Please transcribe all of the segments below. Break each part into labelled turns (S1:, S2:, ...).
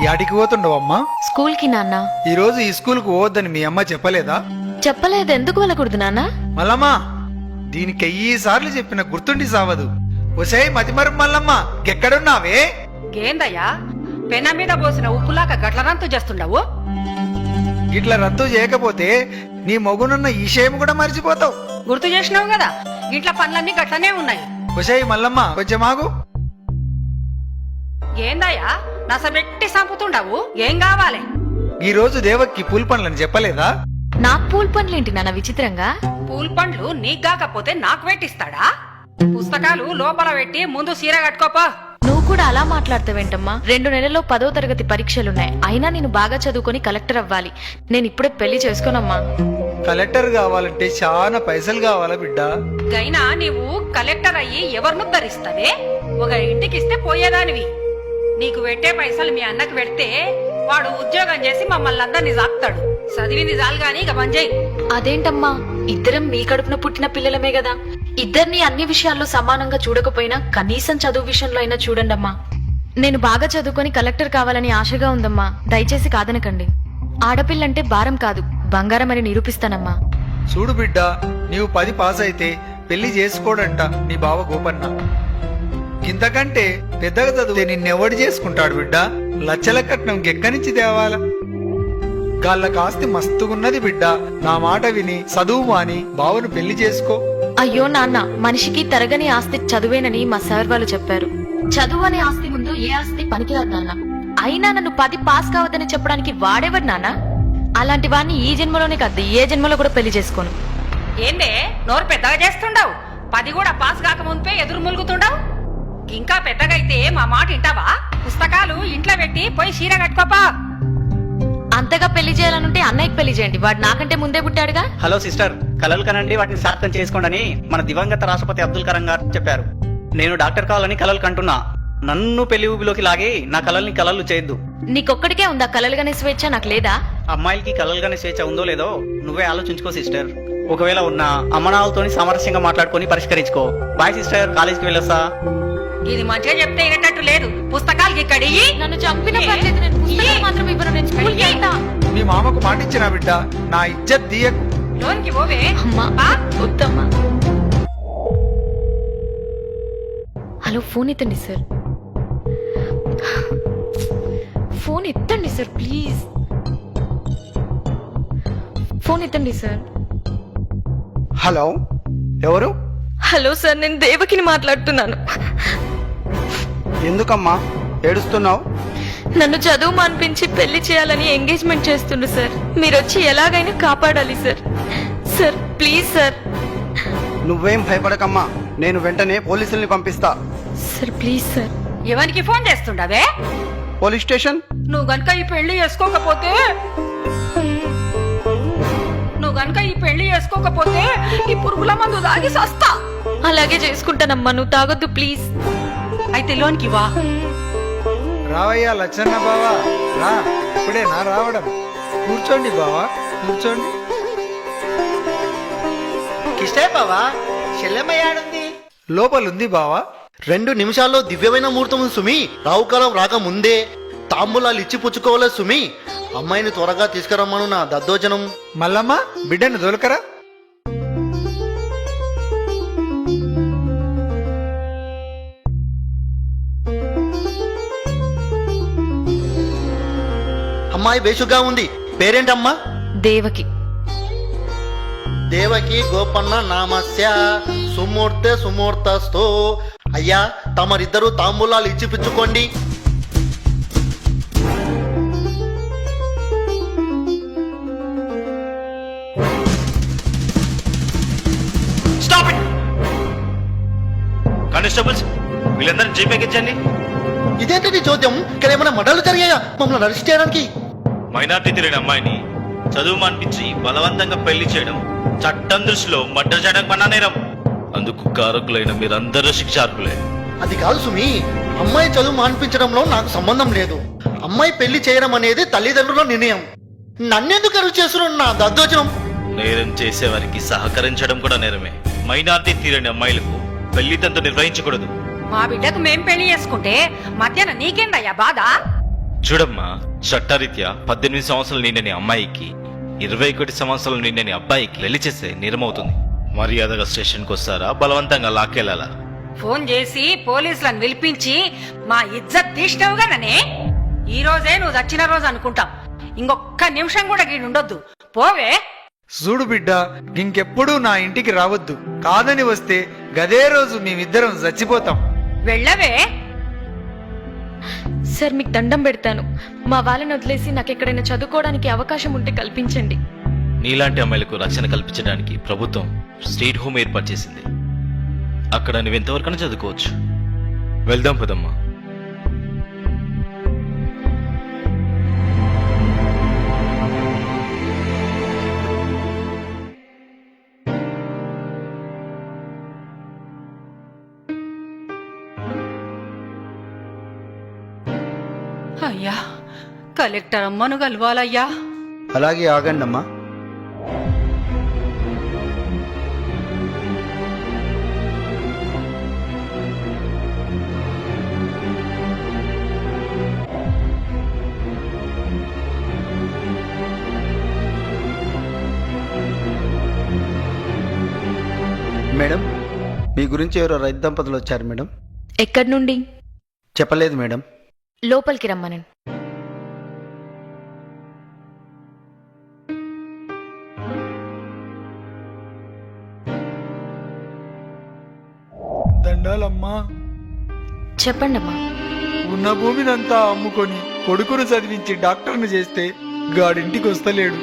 S1: యాడికి పోతుండవమ్మా?
S2: స్కూల్ కి నాన్న.
S1: ఈ రోజు ఈ స్కూల్ కు పోవద్దని మీ అమ్మ చెప్పలేదా?
S2: చెప్పలేదు. ఎందుకు వెళ్ళకూడదు నాన్న?
S1: మల్లమ్మా, దీనికి 1000 సార్లు చెప్పిన గుర్తుండి సావదు. ఒసే మతిమరు మల్లమ్మ, ఎక్కడున్నావే?
S3: ఏందయ్యా పెన మీద పోసిన ఉప్పులాక గట్ల రంతు చేస్తుండవు?
S1: ఇట్లా రద్దు చేయకపోతే నీ మొగునున్న ఈ విషయం కూడా మర్చిపోతావు.
S3: గుర్తు చేసినావు కదా, ఇంట్లో పనులన్నీ గట్లనే ఉన్నాయి.
S1: ఒసే మల్లమ్మ, కొంచెం ఆగు.
S3: ఏందయ్యా నసబెట్టి సంపుతుండవు? ఏం కావాలి?
S1: ఈ రోజు దేవక్కి పూల్ పనులని చెప్పలేదా?
S2: నాకు పూల్ పనులేంటి నాన్న విచిత్రంగా?
S3: పూల్ పండ్లు నీకు కాకపోతే నాకు పెట్టిస్తాడా? పుస్తకాలు లోపల పెట్టి ముందు సీర కట్టుకోపో.
S2: నువ్వు కూడా అలా మాట్లాడతావేంటమ్మా? 2 నెలల్లో 10వ తరగతి పరీక్షలున్నాయి. అయినా నేను బాగా చదువుకొని కలెక్టర్ అవ్వాలి. నేను ఇప్పుడే పెళ్లి చేసుకోనమ్మా.
S1: కలెక్టర్ కావాలంటే చాలా పైసలు కావాలా బిడ్డ?
S3: గైనా నీవు కలెక్టర్ అయ్యి ఎవరిను ధరిస్తావే? ఒక ఇంటికిస్తే పోయేదానివి. నీకు పెట్టే పైసలు మీ అన్నకు పెడితే వాడు ఉద్యోగం చేసి మమ్మల్ని అందరినీ సాక్తాడు. చదివింది చాలు గాని ఇక మంజయ్.
S2: అదేంటమ్మా, ఇద్దరం మీ కడుపున పుట్టిన పిల్లలమే కదా. ఇద్దరిని అన్ని విషయాల్లో సమానంగా చూడకపోయినా కనీసం చదువు విషయంలో అయినా చూడండమ్మా. నేను బాగా చదువుకొని కలెక్టర్ కావాలని ఆశగా ఉందమ్మా. దయచేసి కాదనకండి. ఆడపిల్లంటే భారం కాదు, బంగారం అని నిరూపిస్తానమ్మా.
S1: చూడు బిడ్డ, నీవు 10 పాస్ అయితే పెళ్లి చేసుకోడంట నీ బావ గోపన్న. ఇంతకంటే పెద్దగా చదివితే నిన్నెవడు చేసుకుంటాడు బిడ్డ? లచ్చల కట్నం ఎక్కనిచ్చి తేవాల? గాళ్ళ ఆస్తి మస్తుగున్నది బిడ్డ. నా మాట విని చదువు మాని బావను పెళ్లి చేసుకో.
S2: అయ్యో నాన్న, మనిషికి తరగని ఆస్తి చదువేనని మా సార్ వాళ్ళు చెప్పారు. చదువు అనే ఆస్తి ముందు ఏ ఆస్తి పనికిరాదు నాన్న. అయినా నన్ను 10 పాస్ కావద్దని చెప్పడానికి వాడేవాడు నాన్న? అలాంటి వాడిని ఈ జన్మలోనే కాదు, ఏ జన్మలో కూడా పెళ్లి చేసుకోను.
S3: ఏందే నోరు పెద్దగా చేస్తుండవు? 10 కూడా పాస్ కాక ముందే ఎదురు ములుగుతుండవు. ఇంకా పెద్దగైతే మా మాట వింటావా? పుస్తకాలు ఇంట్లో పెట్టి పోయి చీర కట్టుకోపా.
S2: అంతగా పెళ్లి చేయాలనుంటే అన్నయ్యకి పెళ్లి చేయండి. వాడు నాకంటే ముందే పుట్టాడుగా.
S4: హలో సిస్టర్, కలలు కనండి, వాటిని సార్థం చేసుకోండి మన దివంగత రాష్ట్రపతి అబ్దుల్ కలాం గారు చెప్పారు. నేను డాక్టర్ కావాలని కలలు కంటున్నా. నన్ను పెళ్లి ఊబిలోకి లాగి నా కలల్ని కలలు చేయొద్దు.
S2: నీకొక్కడికే ఉందా కలలుగానే స్వేచ్ఛ? నాకు లేదా?
S4: అమ్మాయిలకి కలలుగానే స్వేచ్ఛ ఉందో లేదో నువ్వే ఆలోచించుకో సిస్టర్. ఒకవేళ ఉన్న అమ్మనాలతోని సామరస్యంగా మాట్లాడుకొని పరిష్కరించుకో. బాయ్ సిస్టర్, కాలేజీకి వెళ్ళొస్తా.
S3: ఇది మంచిగా చెప్తే వినేటట్టు లేదు. పుస్తకాలకి ఇక్కడి
S2: నన్ను చంపిన పర్లేదు, నేను పుస్తకాలు మాత్రం ఇవ్వను. నేను స్కూల్కి వెళ్తా.
S1: మీ మామకు మాటిచ్చిన బిడ్డ, నా ఇజ్జత్ తీయకు.
S3: లోన్కి పోవే.
S2: అమ్మా వద్దమ్మా. హలో, ఫోన్ ఎత్తండి సార్. ఫోన్ ఎత్తండి సార్ ప్లీజ్. ఫోన్ ఎత్తండి సార్.
S1: హలో, ఎవరు?
S2: హలో సార్, నేను దేవకిని మాట్లాడుతున్నాను.
S5: ఎందుకమ్మా ఏడుస్తున్నావు?
S2: నన్ను చదువు మాన్పించి పెళ్లి చేయాలని ఎంగేజ్మెంట్ చేస్తుండ్రు సార్. మీరు వచ్చి ఎలాగైనా కాపాడాలి సార్. Sir please sir.
S5: నువ్వేం భయపడకమ్మా, నేను వెంటనే పోలీసుల్ని పంపిస్తా.
S2: Sir please sir.
S3: ఎవరికి ఫోన్ చేస్తుండవే?
S5: Police station.
S3: నువ్వు గనుక ఈ పెళ్లి చేసుకోకపోతే ఈ పురుగుల మందు తాగి సస్తా.
S2: అలాగే చేసుకుంటానమ్మా, నువ్వు తాగొద్దు ప్లీజ్.
S3: అయితే లోన్కి వా.
S1: రావయ్యా లచ్చన్న బావా, రా. ఇప్పుడే నా రావడం. కూర్చోండి బావా, కూర్చోండి.
S6: కిష్టే బావా, చెల్లెమ్మయ్యాడుంది.
S1: లోపలుంది బావా.
S6: 2 నిమిషాల్లో దివ్యమైన ముహూర్తం సుమి. రావుకాలం రాక ముందే తాంబూలాలు ఇచ్చి పుచ్చుకోవాలి సుమి. అమ్మాయిని త్వరగా తీసుకురమ్మను నా దద్దోజనం.
S1: మల్లమ్మ, బిడ్డను దొలకరా.
S6: అమ్మాయి బేషుగా ఉంది. పేరేంటమ్మా?
S2: దేవకి.
S6: దేవకి గోపన్న నామస్య సుమూర్తె సుమూర్తస్తో. అయ్యా, తమరిద్దరూ తాంబూలాలు ఇచ్చి పుచ్చుకోండి.
S7: కానిస్టేబుల్స్, వీళ్ళందరినీ జీపేకి ఇచ్చండి.
S6: ఇదేంటి చోద్యం? ఇక్కడ ఏమైనా మడలు జరిగాయా మమ్మల్ని అరెస్ట్ చేయడానికి?
S7: మైనార్టీ తిరిగిన అమ్మాయిని చదువు మానిపించి బలవంతంగా పెళ్లి చేయడం చట్టం దృష్టిలో మర్డర్ చేయడం పన్నా నేరం. అందుకు కారకులైన మీరందరూ శిక్షార్హులే.
S6: అది కాదు సుమి, అమ్మాయి చదువు మాన్పించడంలో నాకు సంబంధం లేదు. అమ్మాయి పెళ్లి చేయడం అనేది తల్లిదండ్రుల నిర్ణయం. నన్నెందుకు అరువు చేస్తున్నాడు నా దద్దోజనం?
S7: నేరం చేసేవారికి సహకరించడం కూడా నేరమే. మైనార్టీ తీరని అమ్మాయిలకు పెళ్లి తంతు నిర్వహించకూడదు.
S3: మా బిడ్డకు మేం పెళ్లి చేసుకుంటే మధ్యాహ్నం నీకేందయ్యా బాధ?
S7: చూడమ్మా, చట్టరీత్యా 18 సంవత్సరాలు నిండని అమ్మాయికి 21 సంవత్సరాలు నిండని అబ్బాయికి పెళ్లి చేస్తే నేరమవుతుంది. మర్యాదగా స్టేషన్కి వస్తారా, బలవంతంగా లాక్కెళ్ళాలా?
S3: ఫోన్ చేసి పోలీసులను పిలిపించి మా ఇజ్జత్ తీసినావుగా ననే. ఈ రోజే నువ్వు చచ్చిన రోజు అనుకుంటాం. ఇంకొక్క నిమిషం కూడా గీడుండొద్దు. పోవే.
S1: చూడు బిడ్డ, ఇంకెప్పుడు నా ఇంటికి రావద్దు. కాదని వస్తే గదే రోజు మేమిద్దరం చచ్చిపోతాం.
S3: వెళ్ళవే.
S2: సార్ మీకు దండం పెడతాను. మా వాళ్ళని వదిలేసి నాకు ఎక్కడైనా చదువుకోవడానికి అవకాశం ఉంటే కల్పించండి.
S7: నీలాంటి అమ్మాయిలకు రక్షణ కల్పించడానికి ప్రభుత్వం స్టేట్ హోమ్ ఏర్పాటు చేసింది. అక్కడ నువ్వెంతవరకైనా చదువుకోవచ్చు. వెళ్దాం పదమ్మా.
S3: అయ్యా, కలెక్టర్ అమ్మను కలవాలయ్యా.
S5: అలాగే ఆగండి అమ్మా. మేడం, మీ గురించి ఎవరో రైతు దంపతులు వచ్చారు మేడం.
S2: ఎక్కడి నుండి?
S5: చెప్పలేదు మేడం.
S2: లోపలికి రమ్మనండి.
S1: దండాలమ్మా.
S2: చెప్పండమ్మా.
S1: ఉన్న భూమినంతా అమ్ముకొని కొడుకును చదివించి డాక్టర్ను చేస్తే గాడింటికి వస్తలేడు.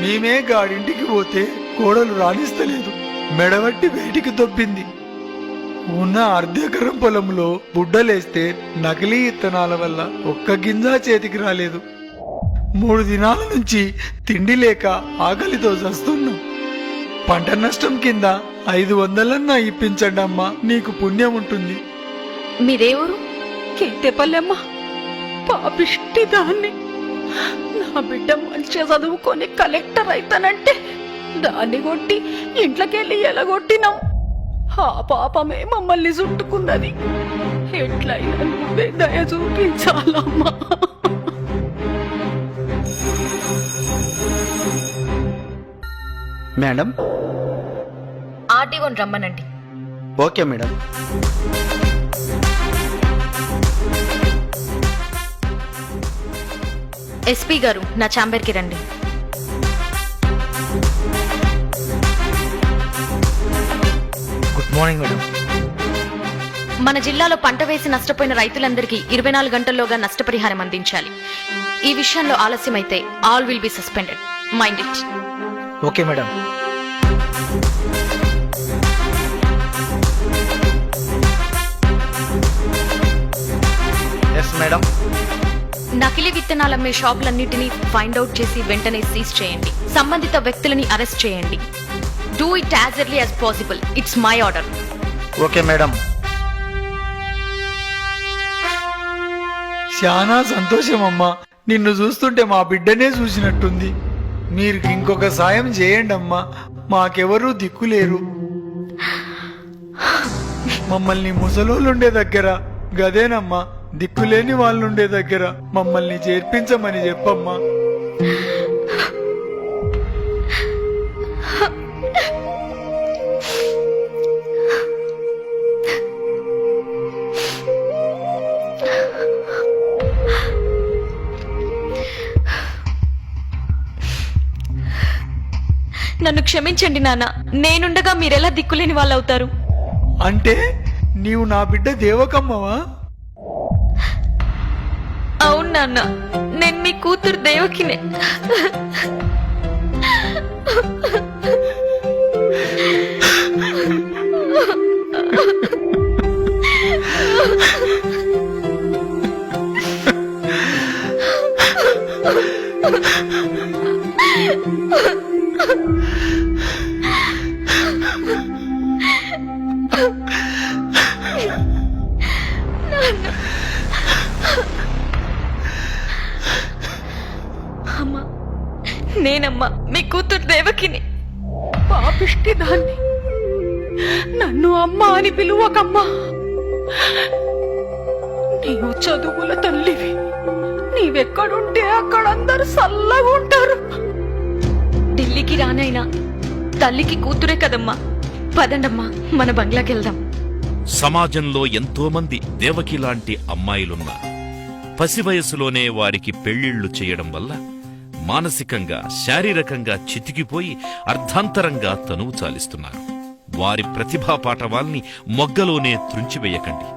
S1: మేమే గాడింటికి పోతే కోడలు రాణిస్తలేదు. మెడవట్టి బయటికి దొబ్బింది. ఉన్న అర్ధెకరం పొలంలో బుడ్డలేస్తే నకిలీ ఇత్తనాల వల్ల ఒక్క గింజ చేతికి రాలేదు. 3 దినాల నుంచి తిండి లేక ఆకలితో చస్తున్నాం. పంట నష్టం కింద 500 ఇప్పించండి అమ్మా, నీకు పుణ్యం ఉంటుంది.
S2: మీరేవరు?
S3: కేతేపల్లెమ్మ, పాపిష్టి దాన్ని. నా బిడ్డ మంచిగా చదువుకొని కలెక్టర్ అయితానంటే దాన్ని కొట్టి ఇంట్లోకెళ్ళి ఎలగొట్టినాం. ఆ పాపమే మమ్మల్ని చుట్టుకున్నది. ఎట్లయినా నువ్వే దయ చూపించాలమ్మా.
S5: మేడం.
S2: ఆర్డీఓని రమ్మనండి.
S5: Okay madam.
S2: ఎస్పీ గారు, నా ఛాంబర్కి రండి.
S1: Good morning madam.
S2: మన జిల్లాలో పంట వేసి నష్టపోయిన రైతులందరికీ 24 గంటల్లోగా నష్టపరిహారం అందించాలి. ఈ విషయంలో ఆలస్యమైతే all will be suspended. Mind it.
S1: Okay madam.
S5: Yes madam.
S2: నకిలీ విత్తనాలమ్మే షాపులన్నిటినీ ఫైండ్ అవుట్ చేసి వెంటనే సీజ్ చేయండి. సంబంధిత వ్యక్తులని అరెస్ట్ చేయండి. Do it as early as possible. It's my order.
S5: Okay madam.
S1: చాలా సంతోషం అమ్మా. నిన్ను చూస్తుంటే మా బిడ్డనే చూసినట్టుంది. మీరు ఇంకొక సాయం చేయండి అమ్మా, మాకెవరూ దిక్కులేరు. మమ్మల్ని ముసలోళ్ళుండే దగ్గర గదేనమ్మా, దిక్కులేని వాళ్ళుండే దగ్గర మమ్మల్ని చేర్పించమని చెప్పమ్మా.
S2: నన్ను క్షమించండి నాన్న. నేనుండగా మీరెలా దిక్కులేని వాళ్ళు అవుతారు?
S1: అంటే నీవు నా బిడ్డ దేవకమ్మవా?
S2: అవును నాన్న, నేను మీ కూతురు దేవకినే. అమ్మా, నేనమ్మా మీ కూతురు దేవకిని.
S3: పాపిష్టి దాన్ని. నన్ను అమ్మ అని పిలువకమ్మా. నీవు చదువుల తల్లివి. నీవే ఎక్కడుంటే అక్కడ అందరు చల్లగా ఉంటారు.
S2: ఢిల్లీకి రానైనా తల్లికి కూతురే కదమ్మా. పదండమ్మా, మన బంగ్లాకి వెళ్దాం.
S8: సమాజంలో ఎంతో మంది దేవకి లాంటి అమ్మాయిలున్నారు. పసి వయసులోనే వారికి పెళ్లిళ్లు చేయడం వల్ల మానసికంగా శారీరకంగా చితికిపోయి అర్ధాంతరంగా తనువు చాలిస్తున్నారు. వారి ప్రతిభా పాటవాల్ని మొగ్గలోనే త్రుంచివేయకండి.